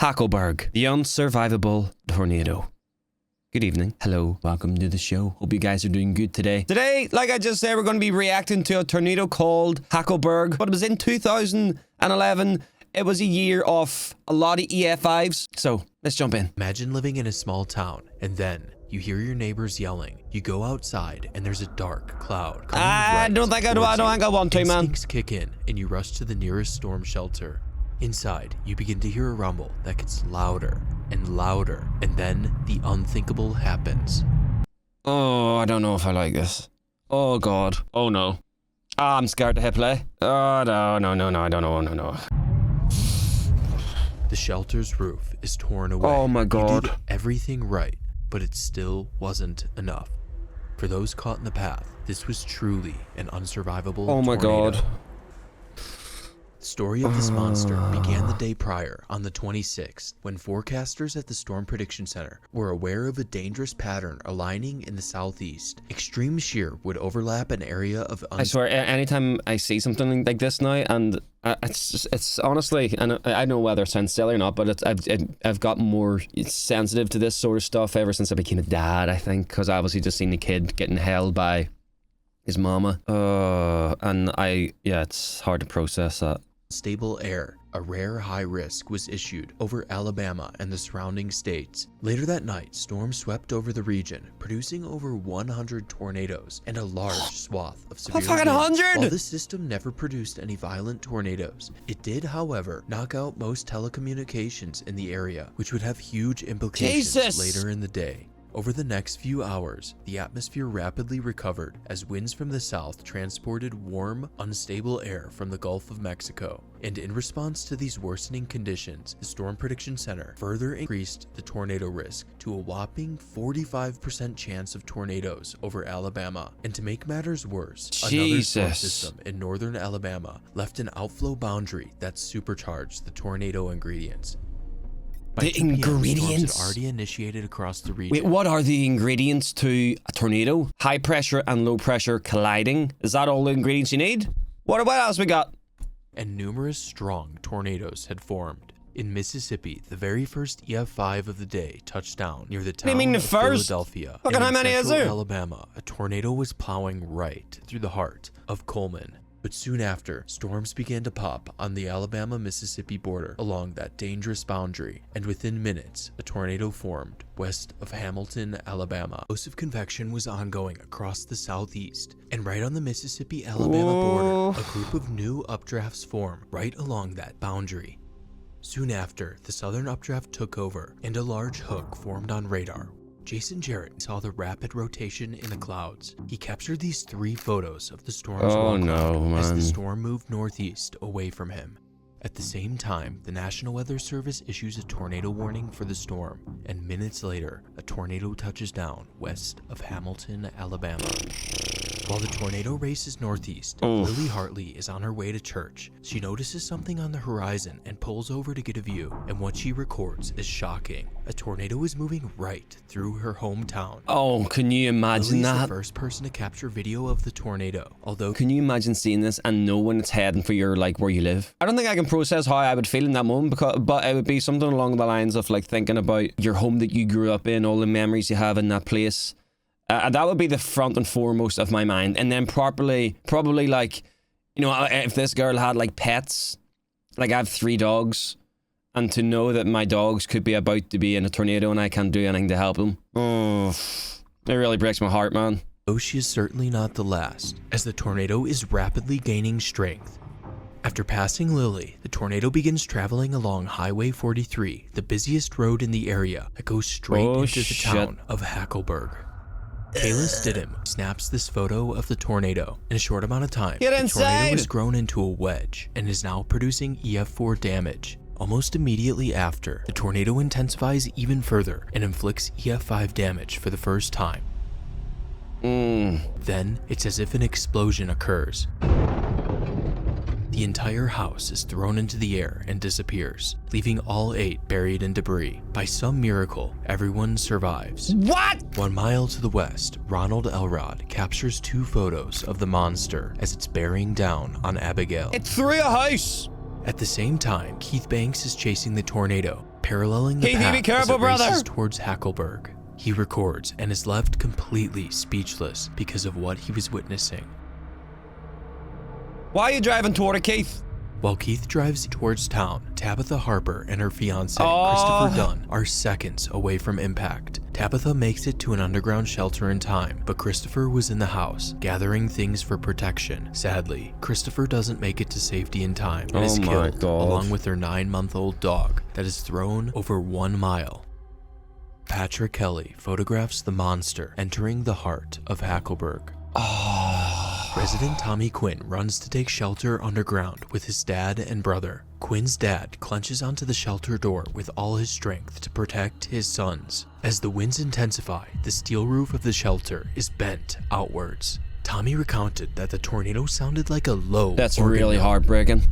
Hackleburg, the unsurvivable tornado. Good evening. Hello. Welcome to the show. Hope you guys are doing good today. Today, like I just said, we're going to be reacting to a tornado called Hackleburg. But it was in 2011. It was a year of a lot of EF5s. So let's jump in. Imagine living in a small town and then you hear your neighbors yelling. You go outside and there's a dark cloud. I don't think I want to, man. Instincts kick in and you rush to the nearest storm shelter. Inside, you begin to hear a rumble that gets louder and louder, and then the unthinkable happens. Oh, I don't know if I like this. Oh, God. Oh, no. I'm scared to hit play. Oh, no, I don't know, no. The shelter's roof is torn away. Oh, my God. You did everything right, but it still wasn't enough. For those caught in the path, this was truly an unsurvivable tornado. Oh, my God. The story of this monster began the day prior, on the 26th, when forecasters at the Storm Prediction Center were aware of a dangerous pattern aligning in the southeast. Extreme shear would overlap an area of... I swear, anytime I see something like this now, and it's honestly, and I know whether it sounds silly or not, but I've got more sensitive to this sort of stuff ever since I became a dad, I think, because I obviously just seen the kid getting held by his mama. And it's hard to process that. Stable air, a rare high risk, was issued over Alabama and the surrounding states. Later that night, storms swept over the region, producing over 100 tornadoes and a large swath of severe winds. 100! While the system never produced any violent tornadoes, it did, however, knock out most telecommunications in the area, which would have huge implications later in the day. Over the next few hours, the atmosphere rapidly recovered as winds from the south transported warm, unstable air from the Gulf of Mexico. And in response to these worsening conditions, the Storm Prediction Center further increased the tornado risk to a whopping 45% chance of tornadoes over Alabama. And to make matters worse, another storm system in northern Alabama left an outflow boundary that supercharged the tornado ingredients. The ingredients had already initiated across the region. Wait, what are the ingredients to a tornado? High pressure and low pressure colliding? Is that all the ingredients you need? What else we got? And numerous strong tornadoes had formed. In Mississippi, the very first EF5 of the day touched down near the town of Philadelphia. Look at how many is there? Alabama, a tornado was plowing right through the heart of Coleman. But soon after, storms began to pop on the Alabama-Mississippi border along that dangerous boundary, and within minutes, a tornado formed west of Hamilton, Alabama. Explosive convection was ongoing across the southeast, and right on the Mississippi-Alabama border, a group of new updrafts formed right along that boundary. Soon after, the southern updraft took over, and a large hook formed on radar. Jason Jarrett saw the rapid rotation in the clouds. He captured these 3 photos of the storm's as the storm moved northeast away from him. At the same time, the National Weather Service issues a tornado warning for the storm, and minutes later, a tornado touches down west of Hamilton, Alabama. While the tornado races northeast, Lily Hartley is on her way to church. She notices something on the horizon and pulls over to get a view, and what she records is shocking. A tornado is moving right through her hometown. Oh, can you imagine Lily's that? the first person to capture video of the tornado, although... Can you imagine seeing this and know when it's heading for your, where you live? I don't think I can process how I would feel in that moment, but it would be something along the lines of, thinking about your home that you grew up in, all the memories you have in that place. That would be the front and foremost of my mind. And then probably if this girl had pets, I have 3 dogs, and to know that my dogs could be about to be in a tornado and I can't do anything to help them. Oh, it really breaks my heart, man. Though she is certainly not the last, as the tornado is rapidly gaining strength. After passing Lily, the tornado begins traveling along Highway 43, the busiest road in the area that goes straight into the town of Hackleburg. Kayla Stidham snaps this photo of the tornado. In a short amount of time, the tornado has grown into a wedge and is now producing EF4 damage. Almost immediately after, the tornado intensifies even further and inflicts EF5 damage for the first time. Then, it's as if an explosion occurs. The entire house is thrown into the air and disappears, leaving all 8 buried in debris. By some miracle, everyone survives. What? 1 mile to the west, Ronald Elrod captures 2 photos of the monster as it's bearing down on Abigail. It threw a house! At the same time, Keith Banks is chasing the tornado. Paralleling the Keithy, path be careful, as it races brother. towards Hackleburg, he records and is left completely speechless because of what he was witnessing. Why are you driving toward it, Keith? While Keith drives towards town, Tabitha Harper and her fiancé, Oh. Christopher Dunn, are seconds away from impact. Tabitha makes it to an underground shelter in time, but Christopher was in the house, gathering things for protection. Sadly, Christopher doesn't make it to safety in time and is Oh my killed, God. along with their 9-month-old dog that is thrown over 1 mile. Patrick Kelly photographs the monster entering the heart of Hackleburg. Resident Tommy Quinn runs to take shelter underground with his dad and brother. Quinn's dad clenches onto the shelter door with all his strength to protect his sons. As the winds intensify, the steel roof of the shelter is bent outwards. Tommy recounted that the tornado sounded like a low That's organ really note. heartbreaking.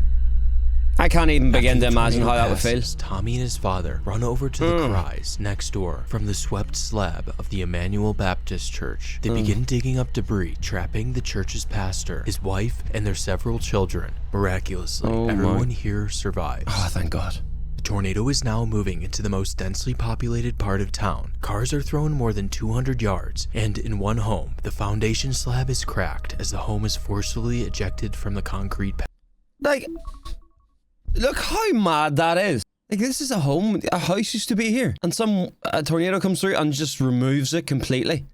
I can't even begin After to the imagine how tornado that would feel. passes, Tommy and his father run over to the cries next door from the swept slab of the Emmanuel Baptist Church. They begin digging up debris, trapping the church's pastor, his wife, and their several children. Miraculously, Oh my- everyone here survives. Oh, thank God. The tornado is now moving into the most densely populated part of town. Cars are thrown more than 200 yards, and in one home, the foundation slab is cracked as the home is forcibly ejected from the concrete Like, look how mad that is. Like, this is a home. A house used to be here. And a tornado comes through and just removes it completely.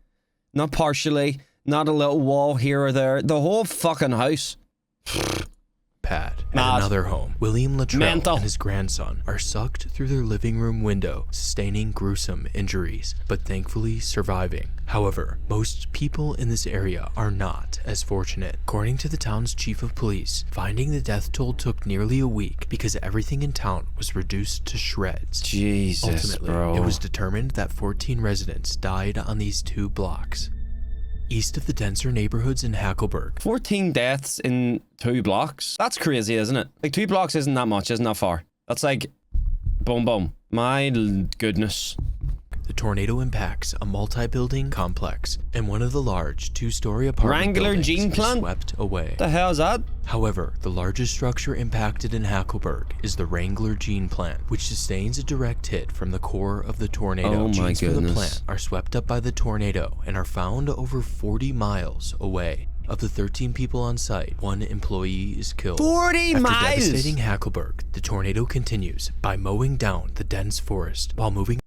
Not partially. Not a little wall here or there. The whole fucking house. pad. At Mad. another home, William Luttrell Mental. and his grandson are sucked through their living room window, sustaining gruesome injuries, but thankfully surviving. However, most people in this area are not as fortunate. According to the town's chief of police, finding the death toll took nearly a week because everything in town was reduced to shreds. Jesus, Ultimately, bro. it was determined that 14 residents died on these 2 blocks. East of the denser neighborhoods in Hackleburg, 14 deaths in 2 blocks. That's crazy, isn't it? Like, 2 blocks isn't that much, isn't that far? That's like, boom, boom. My goodness. the tornado impacts a multi-building complex, and one of the large 2-story apartment Wrangler buildings Gene is Plant? swept away. The hell is that? However, the largest structure impacted in Hackleburg is the Wrangler Gene Plant, which sustains a direct hit from the core of the tornado. Oh my Genes from the goodness. plant are swept up by the tornado and are found over 40 miles away. Of the 13 people on site, 1 employee is killed. 40 After miles! devastating Hackleburg, the tornado continues by mowing down the dense forest while moving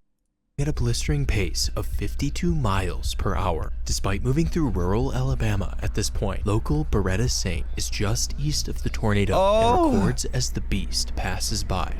at a blistering pace of 52 miles per hour. Despite moving through rural Alabama at this point, local Beretta Saint is just east of the tornado Oh. and records as the beast passes by.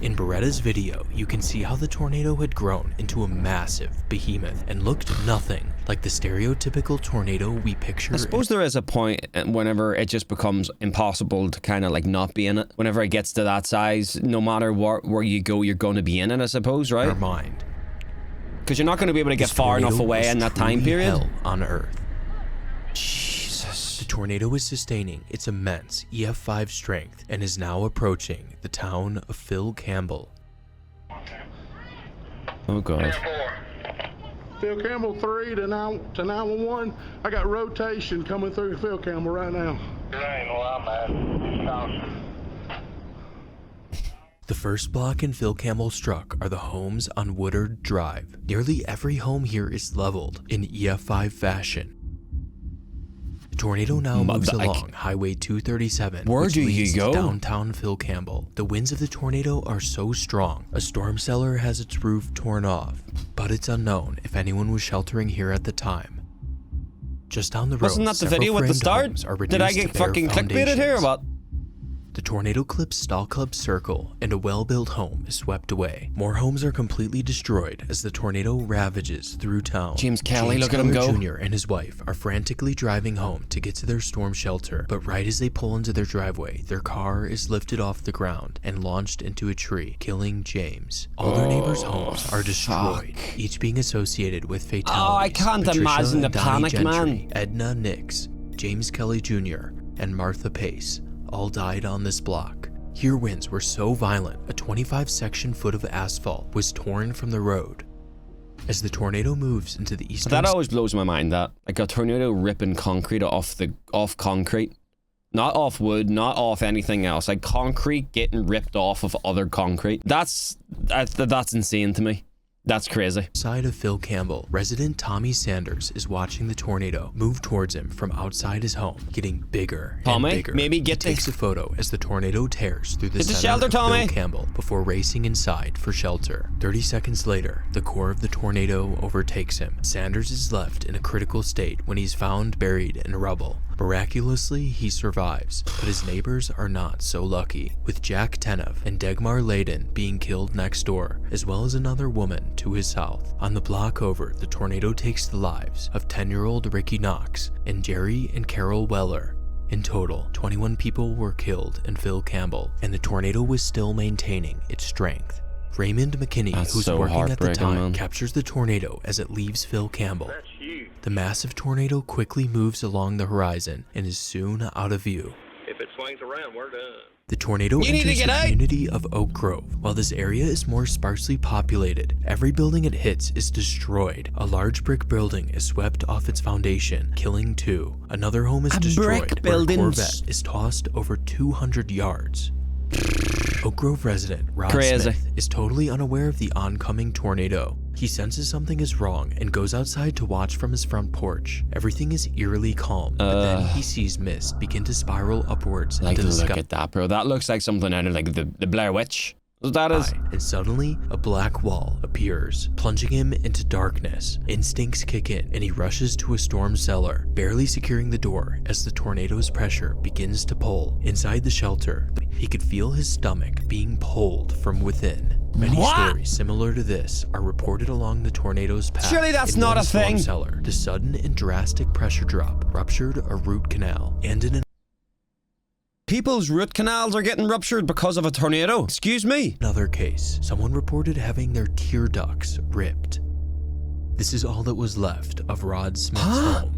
In Beretta's video, you can see how the tornado had grown into a massive behemoth and looked nothing like the stereotypical tornado we picture. I suppose there is a point whenever it just becomes impossible to kind of like not be in it. Whenever it gets to that size, no matter where you go, you're going to be in it, I suppose, in our right? mind. Because you're not going to be able to get This far enough tornado away was in that time truly period. hell on Earth. Jesus. The tornado is sustaining its immense EF5 strength and is now approaching the town of Phil Campbell. Oh, God. Phil Campbell 3 to 911. I got rotation coming through Phil Campbell right now. The first block in Phil Campbell struck are the homes on Woodard Drive. Nearly every home here is leveled in EF5 fashion. The tornado now moves along Highway 237, Where which do you leads to go? downtown Phil Campbell. The winds of the tornado are so strong, a storm cellar has its roof torn off, but it's unknown if anyone was sheltering here at the time. Just down the road, Wasn't that the several video at the framed start? homes are Did I reduced get to bare fucking clickbaited here or foundations. what? The tornado clips Stall Club Circle, and a well-built home is swept away. More homes are completely destroyed as the tornado ravages through town. James Kelly, James look at him Keller go. Jr. and his wife are frantically driving home to get to their storm shelter, but right as they pull into their driveway, their car is lifted off the ground and launched into a tree, killing James. All their neighbors' homes are destroyed, each being associated with fatalities. Oh, I can't Patricia imagine the and Donnie panic, Gentry, man. Edna Nix, James Kelly Jr., and Martha Pace all died on this block. Here winds were so violent, a 25-section foot of asphalt was torn from the road. As the tornado moves into the eastern That always blows my mind, that. Like a tornado ripping concrete off concrete. Not off wood, not off anything else. Like concrete getting ripped off of other concrete. That's insane to me. That's crazy. Side of Phil Campbell, resident Tommy Sanders is watching the tornado move towards him from outside his home, getting bigger and bigger. Maybe he takes a photo as the tornado tears through the center shelter, of Tommy. Phil Campbell before racing inside for shelter. 30 seconds later, the core of the tornado overtakes him. Sanders is left in a critical state when he's found buried in rubble. Miraculously, he survives, but his neighbors are not so lucky, with Jack Tenev and Dagmar Layden being killed next door, as well as another woman to his south. On the block over, the tornado takes the lives of 10-year-old Ricky Knox and Jerry and Carol Weller. In total, 21 people were killed in Phil Campbell, and the tornado was still maintaining its strength. Raymond McKinney, who's so working at the time, man. captures the tornado as it leaves Phil Campbell. The massive tornado quickly moves along the horizon and is soon out of view. If it swings around, we're done. The tornado enters the community of Oak Grove. While this area is more sparsely populated, every building it hits is destroyed. A large brick building is swept off its foundation, killing 2. Another home is destroyed, where a Corvette is tossed over 200 yards. Oak Grove resident Rod Smith is totally unaware of the oncoming tornado. He senses something is wrong and goes outside to watch from his front porch. Everything is eerily calm, but then he sees mist begin to spiral upwards into the sky. Look at that, bro. That looks like something out of like the Blair Witch. That is. And suddenly, a black wall appears, plunging him into darkness. Instincts kick in, and he rushes to a storm cellar, barely securing the door as the tornado's pressure begins to pull. Inside the shelter, he could feel his stomach being pulled from within. Many stories similar to this are reported along the tornado's path. Surely that's not a thing. Cellar. The sudden and drastic pressure drop ruptured a root canal, and in People's root canals are getting ruptured because of a tornado. Excuse me. another case, someone reported having their tear ducts ripped. This is all that was left of Rod Smith's home.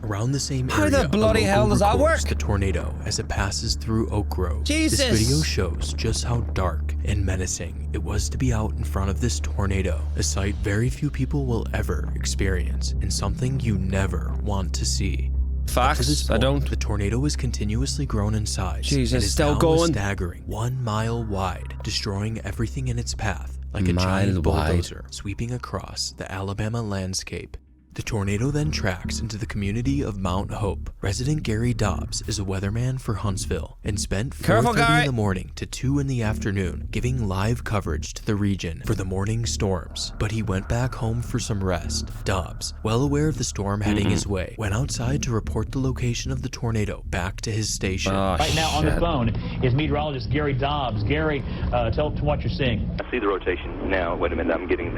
Around the same area, How the bloody hell does that work? The tornado as it passes through Oak Grove. Jesus. This video shows just how dark and menacing it was to be out in front of this tornado, a sight very few people will ever experience, and something you never want to see. Facts. To this I point, don't. The tornado has continuously grown in size. Jesus, and is still now going. a staggering 1 mile wide, destroying everything in its path like a Mile giant wide. bulldozer sweeping across the Alabama landscape. The tornado then tracks into the community of Mount Hope. Resident Gary Dobbs is a weatherman for Huntsville and spent 4:30 in the morning to 2 in the afternoon giving live coverage to the region for the morning storms. But he went back home for some rest. Dobbs, well aware of the storm heading his way, went outside to report the location of the tornado back to his station. Right now on the phone is meteorologist Gary Dobbs. Gary, tell us what you're seeing. I see the rotation now. Wait a minute, I'm getting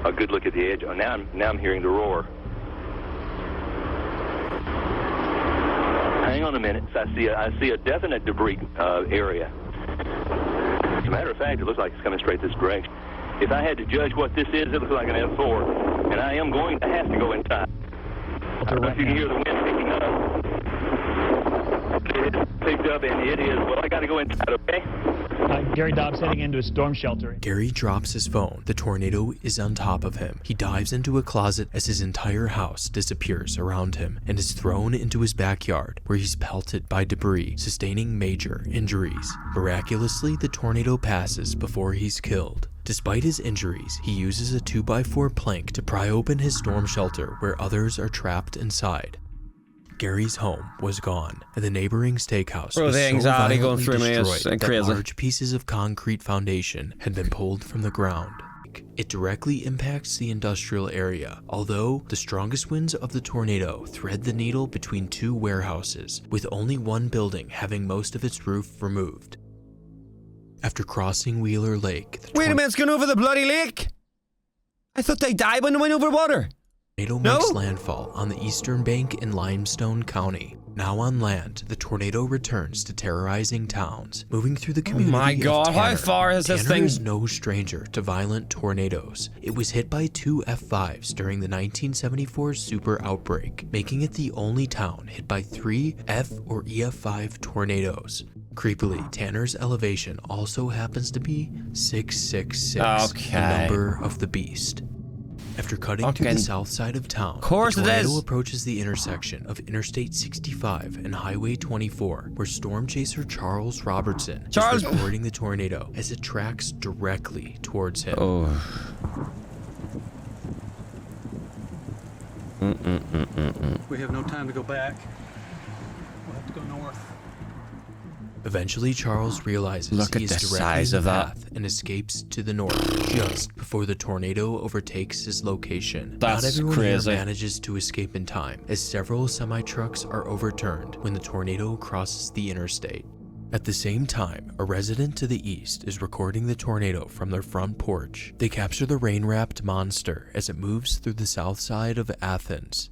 a good look at the edge. Oh, now I'm hearing the roar. Hang on a minute. I see a definite debris area. As a matter of fact, it looks like it's coming straight this direction. If I had to judge what this is, it looks like an F4, and I am going to have to go inside. I don't know if you can hear the wind picking up. It is picked up, and it is. Well, I got to go inside. Okay. Gary Dobbs heading into a storm shelter. Gary drops his phone. The tornado is on top of him. He dives into a closet as his entire house disappears around him and is thrown into his backyard, where he's pelted by debris, sustaining major injuries. Miraculously, the tornado passes before he's killed. Despite his injuries, he uses a 2x4 plank to pry open his storm shelter where others are trapped inside. Gary's home was gone, and the neighboring steakhouse was the anxiety so going through me is destroyed that crazy. large pieces of concrete foundation had been pulled from the ground. It directly impacts the industrial area, although the strongest winds of the tornado thread the needle between 2 warehouses, with only one building having most of its roof removed. After crossing Wheeler Lake, the Wait a minute, it's going over the bloody lake. I thought they died when they went over water. tornado makes landfall on the eastern bank in Limestone County. Now on land, the tornado returns to terrorizing towns, moving through the community. Oh my God, of how Tanner. far has this Tanner thing- is no stranger to violent tornadoes. It was hit by 2 F5s during the 1974 super outbreak, making it the only town hit by 3 F or EF5 tornadoes. Creepily, Tanner's elevation also happens to be 666, Okay. the number of the beast. After cutting through the south side of town, the tornado approaches the intersection of Interstate 65 and Highway 24, where storm chaser Charles Robertson is reporting the tornado as it tracks directly towards him. We have no time to go back. We'll have to go north. Eventually, Charles realizes he is directly in the path and escapes to the north just before the tornado overtakes his location. Not everyone here manages to escape in time, as several semi-trucks are overturned when the tornado crosses the interstate. At the same time, a resident to the east is recording the tornado from their front porch. They capture the rain-wrapped monster as it moves through the south side of Athens.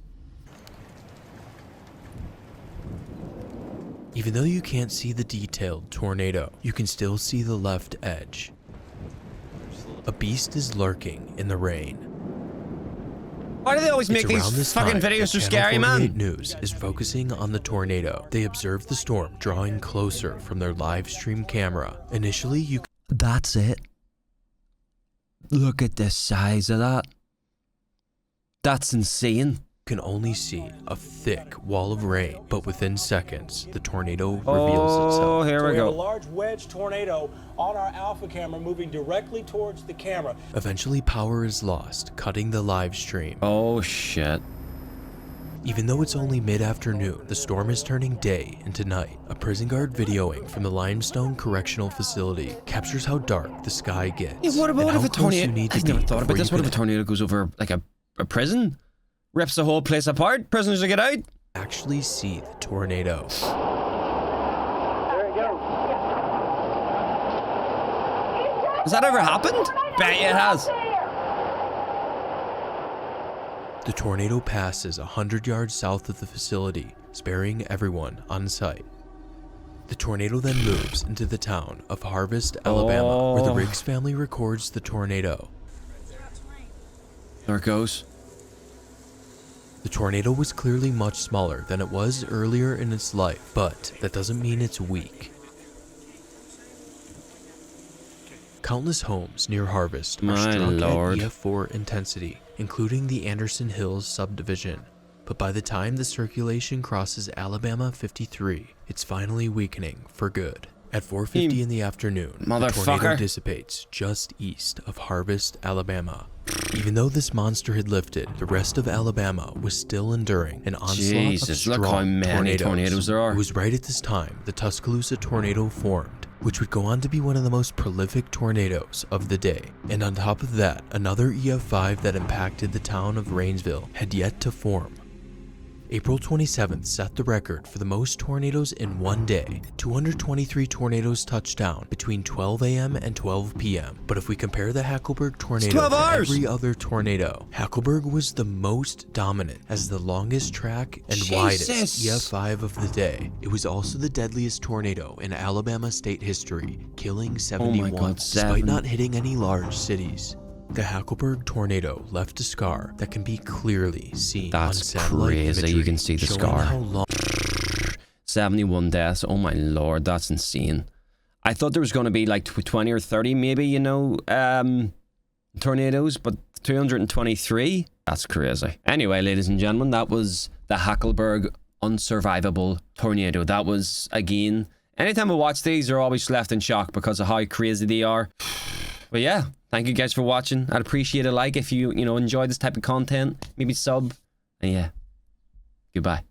Even though you can't see the detailed tornado, you can still see the left edge. A beast is lurking in the rain. Why do they always make these fucking videos so scary, man? News is focusing on the tornado. They observe the storm drawing closer from their live stream camera. Initially, you... That's it. Look at the size of that. That's insane. Can only see a thick wall of rain, but within seconds, the tornado reveals itself. Oh, here we go. A large wedge tornado on our alpha camera moving directly towards the camera. Eventually, power is lost, cutting the live stream. Oh, shit. Even though it's only mid-afternoon, the storm is turning day into night. A prison guard videoing from the Limestone Correctional Facility captures how dark the sky gets. Yeah, what about if a tornado... I've never thought about this. What if a tornado goes over, like, a prison? Rips the whole place apart? Prisoners will get out? Actually see the tornado. There it goes. Has that ever happened? Bet it has. The tornado passes 100 yards south of the facility, sparing everyone on site. The tornado then moves into the town of Harvest, Alabama, where the Riggs family records the tornado. There it goes. The tornado was clearly much smaller than it was earlier in its life, but that doesn't mean it's weak. Countless homes near Harvest are struck at EF4 intensity, including the Anderson Hills subdivision. But by the time the circulation crosses Alabama 53, it's finally weakening for good. At 4:50 in the afternoon, the tornado dissipates just east of Harvest, Alabama. Even though this monster had lifted, the rest of Alabama was still enduring an onslaught of strong look how many tornadoes there are. It was right at this time the Tuscaloosa tornado formed, which would go on to be one of the most prolific tornadoes of the day. And on top of that, another EF5 that impacted the town of Rainsville had yet to form. April 27th set the record for the most tornadoes in one day. 223 tornadoes touched down between 12 a.m. and 12 p.m. But if we compare the Hackleburg tornado to every other tornado, Hackleburg was the most dominant as the longest track and widest EF5 of the day. It was also the deadliest tornado in Alabama state history, killing 71 despite not hitting any large cities. The Hackleburg tornado left a scar that can be clearly seen on satellite imagery. You can see the scar. 71 deaths. Oh my lord, that's insane. I thought there was going to be like 20 or 30 maybe, you know, tornadoes, but 223? That's crazy. Anyway, ladies and gentlemen, that was the Hackleburg unsurvivable tornado. That was, again, anytime I watch these, they're always left in shock because of how crazy they are. But yeah, thank you guys for watching. I'd appreciate a like if you enjoy this type of content. Maybe sub. And yeah, goodbye.